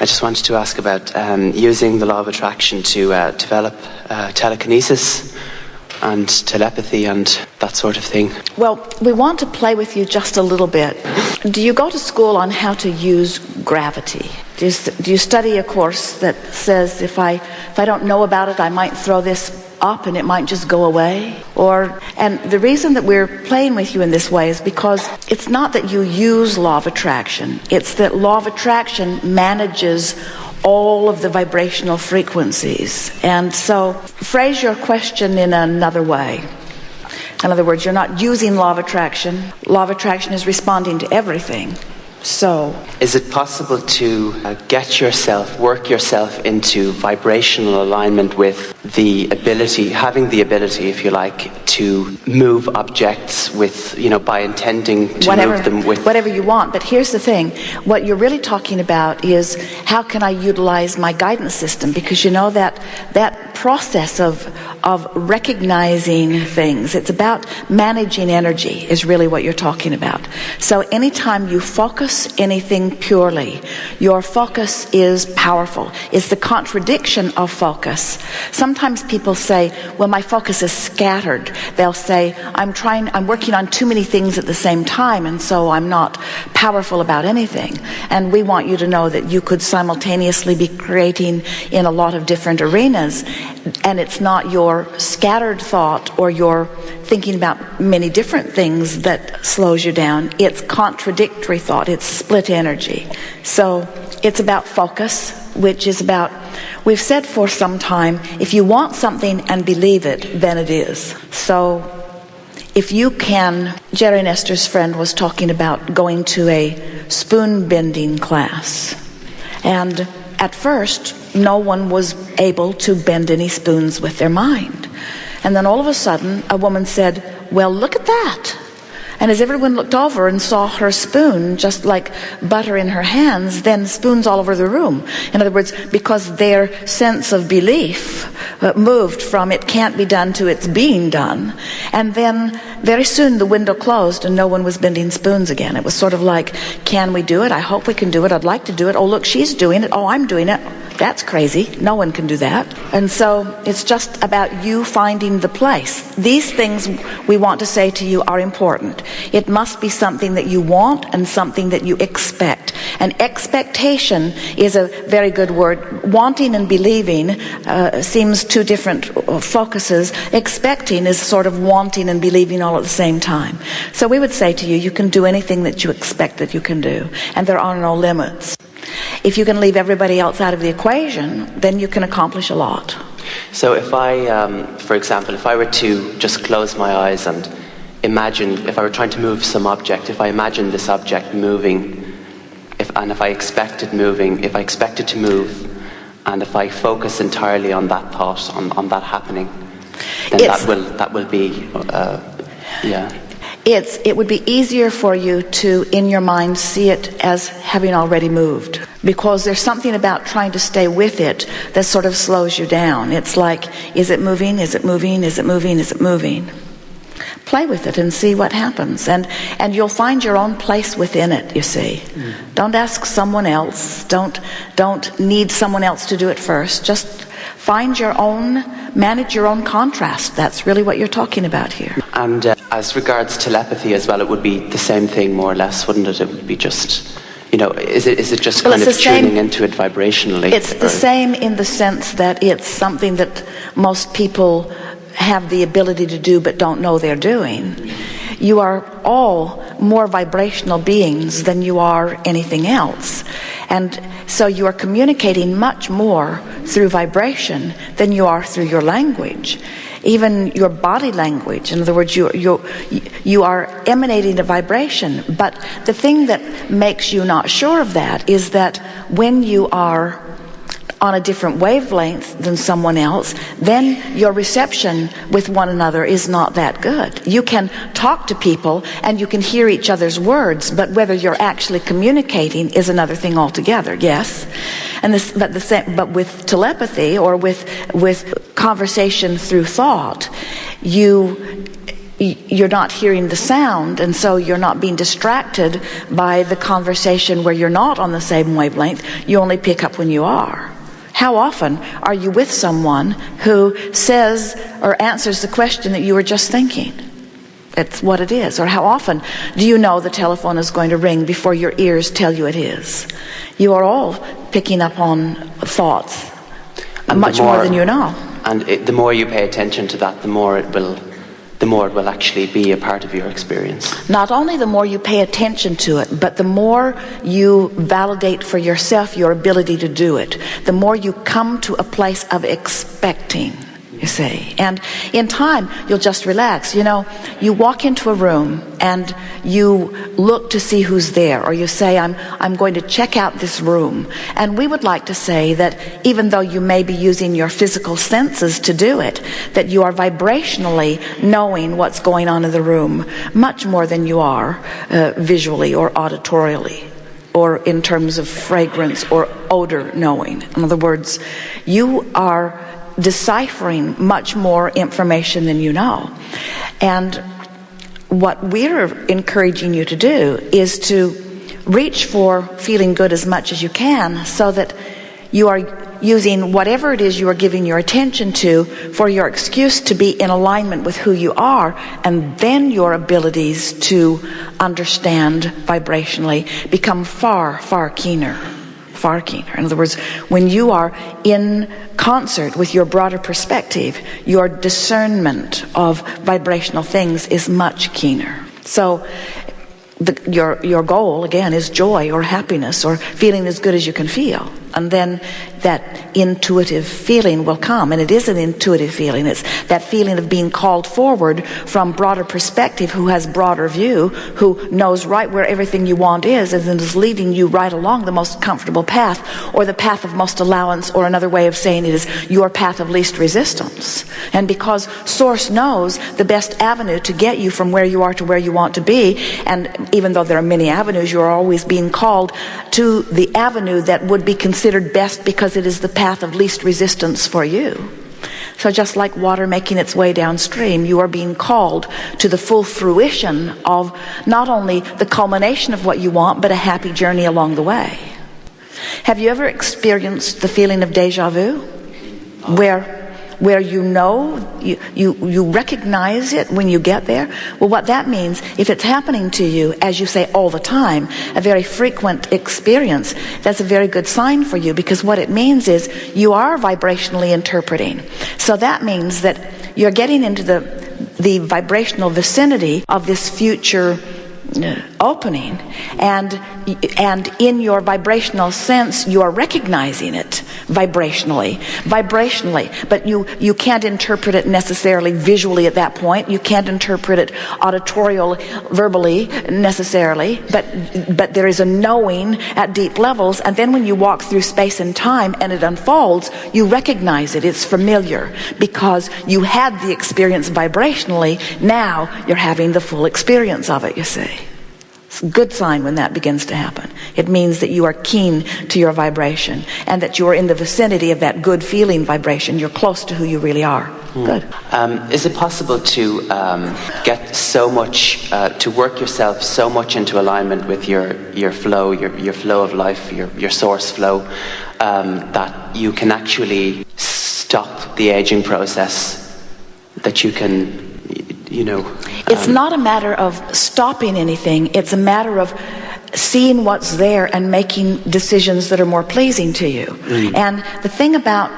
I just wanted to ask about using the law of attraction to develop telekinesis and telepathy and that sort of thing. Well, we want to play with you just a little bit. Do you go to school on how to use gravity? Do you study a course that says if I don't know about it, I might throw this up and it might just go away? And the reason that we're playing with you in this way is because it's not that you use law of attraction. It's that law of attraction manages all of the vibrational frequencies. And so phrase your question in another way. In other words, you're not using law of attraction. Law of attraction is responding to everything. So, is it possible to work yourself into vibrational alignment with having the ability, if you like, to move objects with, by intending to move them with... Whatever you want, but here's the thing. What you're really talking about is how can I utilize my guidance system? Because that process of recognizing things, it's about managing energy is really what you're talking about. So anytime you focus anything purely, your focus is powerful. It's the contradiction of focus. Sometimes people say, well, my focus is scattered. They'll say, I'm working on too many things at the same time, and so I'm not powerful about anything. And we want you to know that you could simultaneously be creating in a lot of different arenas, and it's not your scattered thought or your thinking about many different things that slows you down. It's contradictory thought. It's split energy. So it's about focus, which is about, we've said for some time, if you want something and believe it, then it is. So if you can, Jerry and Esther's friend was talking about going to a spoon bending class. And at first, no one was able to bend any spoons with their mind. And then all of a sudden, a woman said, well, look at that. And as everyone looked over and saw her spoon, just like butter in her hands, then spoons all over the room. In other words, because their sense of belief moved from it can't be done to it's being done. And then very soon the window closed and no one was bending spoons again. It was sort of like, can we do it? I hope we can do it. I'd like to do it. Oh, look, she's doing it. Oh, I'm doing it. That's crazy. No one can do that. And so it's just about you finding the place. These things we want to say to you are important. It must be something that you want and something that you expect. And expectation is a very good word. Wanting and believing seems two different focuses. Expecting is sort of wanting and believing all at the same time. So we would say to you, you can do anything that you expect that you can do. And there are no limits. If you can leave everybody else out of the equation, then you can accomplish a lot. So if for example, if I were to just close my eyes and imagine, if I were trying to move some object, if I imagine this object moving, if I expect it moving, if I expect it to move, and if I focus entirely on that thought, on that happening, then that will be, It would be easier for you to, in your mind, see it as having already moved. Because there's something about trying to stay with it that sort of slows you down. It's like, is it moving? Is it moving? Is it moving? Is it moving? Play with it and see what happens. And you'll find your own place within it, you see. Don't ask someone else. Don't need someone else to do it first. Just find your own, manage your own contrast. That's really what you're talking about here. And as regards telepathy as well, it would be the same thing more or less, wouldn't it? It would be just, is it just kind of tuning into it vibrationally? It's the same in the sense that it's something that most people have the ability to do but don't know they're doing. You are all more vibrational beings than you are anything else. And so you are communicating much more through vibration than you are through your language. Even your body language. In other words, you are emanating a vibration. But the thing that makes you not sure of that is that when you are on a different wavelength than someone else, then your reception with one another is not that good. You can talk to people and you can hear each other's words, but whether you're actually communicating is another thing altogether. Yes, but with telepathy or with conversation through thought, you're not hearing the sound, and so you're not being distracted by the conversation where you're not on the same wavelength. You only pick up when you are. How often are you with someone who says or answers the question that you were just thinking? It's what it is. Or how often do you know the telephone is going to ring before your ears tell you it is? You are all picking up on thoughts, and much more than you know. And the more you pay attention to that, the more it will actually be a part of your experience. Not only the more you pay attention to it, but the more you validate for yourself your ability to do it. The more you come to a place of expecting, you see. And in time, you'll just relax. You know, you walk into a room and you look to see who's there, or you say, I'm going to check out this room. And we would like to say that even though you may be using your physical senses to do it, that you are vibrationally knowing what's going on in the room much more than you are visually or auditorially, or in terms of fragrance or odor knowing. In other words, you are deciphering much more information than you know. And what we're encouraging you to do is to reach for feeling good as much as you can, so that you are using whatever it is you are giving your attention to for your excuse to be in alignment with who you are, and then your abilities to understand vibrationally become far, far keener. Far keener. In other words, when you are in concert with your broader perspective, your discernment of vibrational things is much keener. So your goal, again, is joy or happiness or feeling as good as you can feel. And then that intuitive feeling will come. And it is an intuitive feeling. It's that feeling of being called forward from broader perspective, who has broader view, who knows right where everything you want is, and is leading you right along the most comfortable path, or the path of most allowance, or another way of saying it is your path of least resistance. And because Source knows the best avenue to get you from where you are to where you want to be, and even though there are many avenues, you are always being called to the avenue that would be considered best because it is the path of least resistance for you. So just like water making its way downstream, you are being called to the full fruition of not only the culmination of what you want, but a happy journey along the way. Have you ever experienced the feeling of deja vu? Where you know, you recognize it when you get there? Well, what that means, if it's happening to you, as you say, all the time, a very frequent experience, that's a very good sign for you, because what it means is you are vibrationally interpreting. So that means that you're getting into the vibrational vicinity of this future opening, and in your vibrational sense you are recognizing it vibrationally, but you can't interpret it necessarily visually at that point. You can't interpret it verbally necessarily, but there is a knowing at deep levels, and then when you walk through space and time and it unfolds, you recognize it. It's familiar because you had the experience vibrationally. Now you're having the full experience of it, you see. It's a good sign when that begins to happen. It means that you are keen to your vibration, and that you are in the vicinity of that good feeling vibration. You're close to who you really are. Good. Is it possible to get so much, to work yourself so much into alignment with your flow, your flow of life, your source flow, that you can actually stop the aging process, that you can, It's not a matter of stopping anything. It's a matter of seeing what's there and making decisions that are more pleasing to you. And the thing about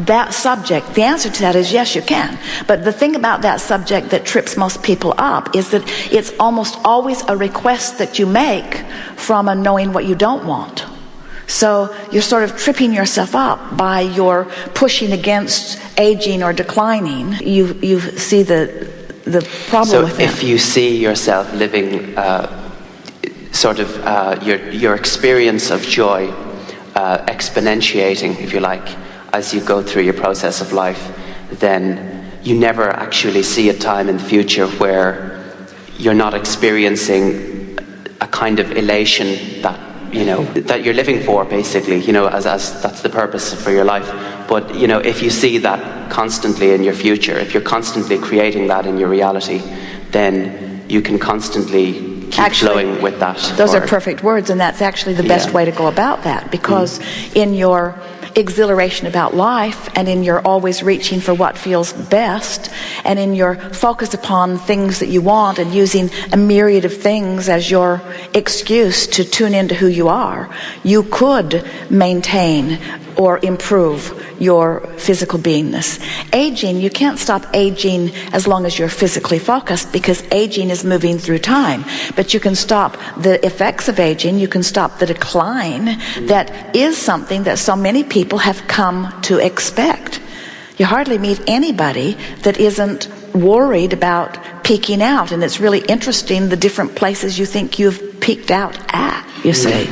that subject, the answer to that is yes, you can. But the thing about that subject that trips most people up is that it's almost always a request that you make from a knowing what you don't want. So you're sort of tripping yourself up by your pushing against aging or declining. You see the problem with that. So if you see yourself living your experience of joy exponentiating, if you like, as you go through your process of life, then you never actually see a time in the future where you're not experiencing a kind of elation that that you're living for, basically, as that's the purpose for your life. But if you see that constantly in your future, if you're constantly creating that in your reality, then you can constantly keep flowing with that. Those are perfect words, and that's actually the best way to go about that, because in your exhilaration about life, and in your always reaching for what feels best, and in your focus upon things that you want and using a myriad of things as your excuse to tune into who you are, you could maintain or improve your physical beingness. Aging, you can't stop aging as long as you're physically focused, because aging is moving through time. But you can stop the effects of aging, you can stop the decline that is something that so many people have come to expect. You hardly meet anybody that isn't worried about peaking out, and it's really interesting the different places you think you've peaked out at, you see.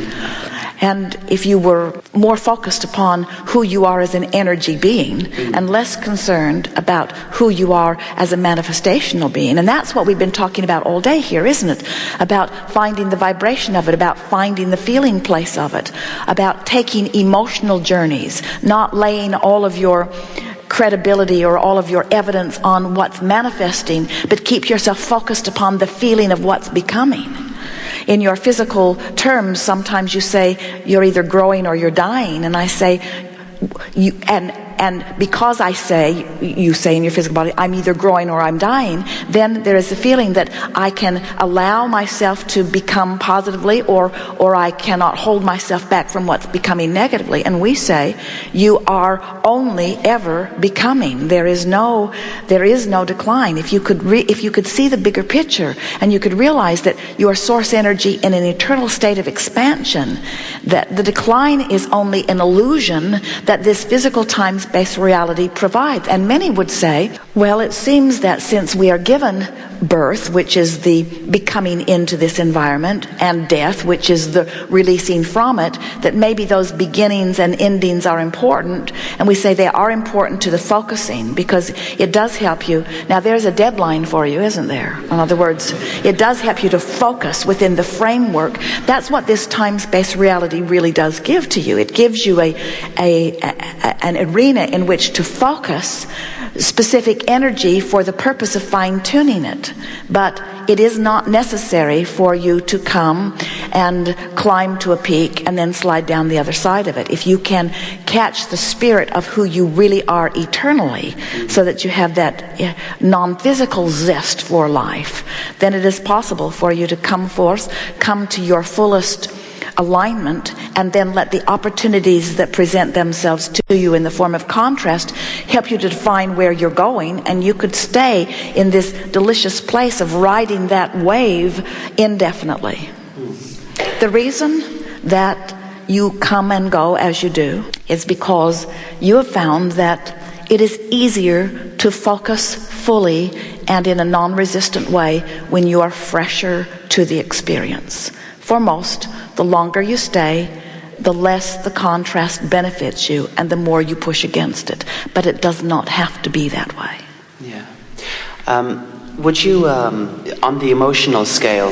And if you were more focused upon who you are as an energy being and less concerned about who you are as a manifestational being, and that's what we've been talking about all day here, isn't it? About finding the vibration of it, about finding the feeling place of it, about taking emotional journeys, not laying all of your credibility or all of your evidence on what's manifesting, but keep yourself focused upon the feeling of what's becoming. In your physical terms, sometimes you say you're either growing or you're dying, and I say, and because I say, you say in your physical body, I'm either growing or I'm dying, then there is a feeling that I can allow myself to become positively, or I cannot hold myself back from what's becoming negatively. And we say, you are only ever becoming. There is no decline. If you could see the bigger picture, and you could realize that you are source energy in an eternal state of expansion, that the decline is only an illusion that this physical time-space reality provides. And many would say, well, it seems that since we are given birth, which is the becoming into this environment, and death, which is the releasing from it, that maybe those beginnings and endings are important. And we say they are important to the focusing, because it does help you. Now, there's a deadline for you, isn't there? In other words, it does help you to focus within the framework. That's what this time-space reality really does give to you. It gives you an arena in which to focus specific energy for the purpose of fine-tuning it. But it is not necessary for you to come and climb to a peak and then slide down the other side of it. If you can catch the spirit of who you really are eternally, so that you have that non-physical zest for life, then it is possible for you to come to your fullest alignment, and then let the opportunities that present themselves to you in the form of contrast help you to define where you're going, and you could stay in this delicious place of riding that wave indefinitely. The reason that you come and go as you do is because you have found that it is easier to focus fully and in a non-resistant way when you are fresher to the experience. For most, the longer you stay, the less the contrast benefits you and the more you push against it. But it does not have to be that way. Yeah. Would you, on the emotional scale,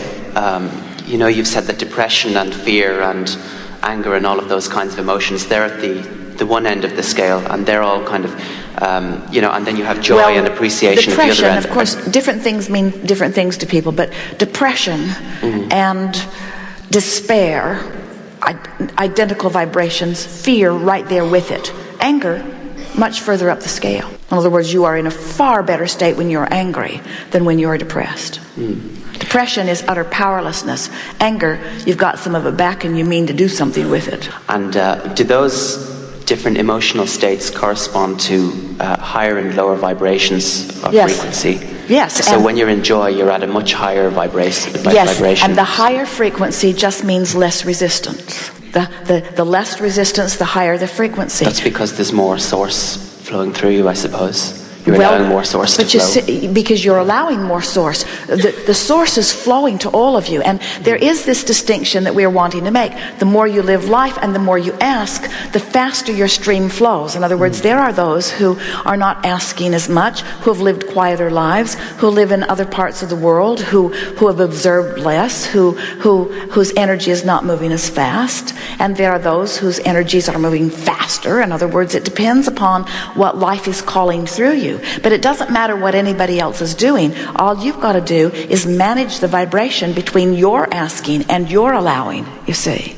you've said that depression and fear and anger and all of those kinds of emotions, they're at the one end of the scale, and they're all kind of, and then you have joy and appreciation at the other end. Of course, different things mean different things to people, but depression and despair, identical vibrations, fear right there with it. Anger, much further up the scale. In other words, you are in a far better state when you're angry than when you're depressed. Depression is utter powerlessness. Anger, you've got some of it back and you mean to do something with it. And do those different emotional states correspond to higher and lower vibrations of frequency? Yes. So when you're in joy, you're at a much higher vibration. Yes, and the higher frequency just means less resistance. The less resistance, the higher the frequency. That's because there's more source flowing through you, I suppose. You're allowing more source to flow. Because you're allowing more source. The source is flowing to all of you. And there is this distinction that we're wanting to make. The more you live life and the more you ask, the faster your stream flows. In other words, there are those who are not asking as much, who have lived quieter lives, who live in other parts of the world, who have observed less, whose energy is not moving as fast. And there are those whose energies are moving faster. In other words, it depends upon what life is calling through you. true. But it doesn't matter what anybody else is doing. All you've got to do is manage the vibration between your asking and your allowing, you see.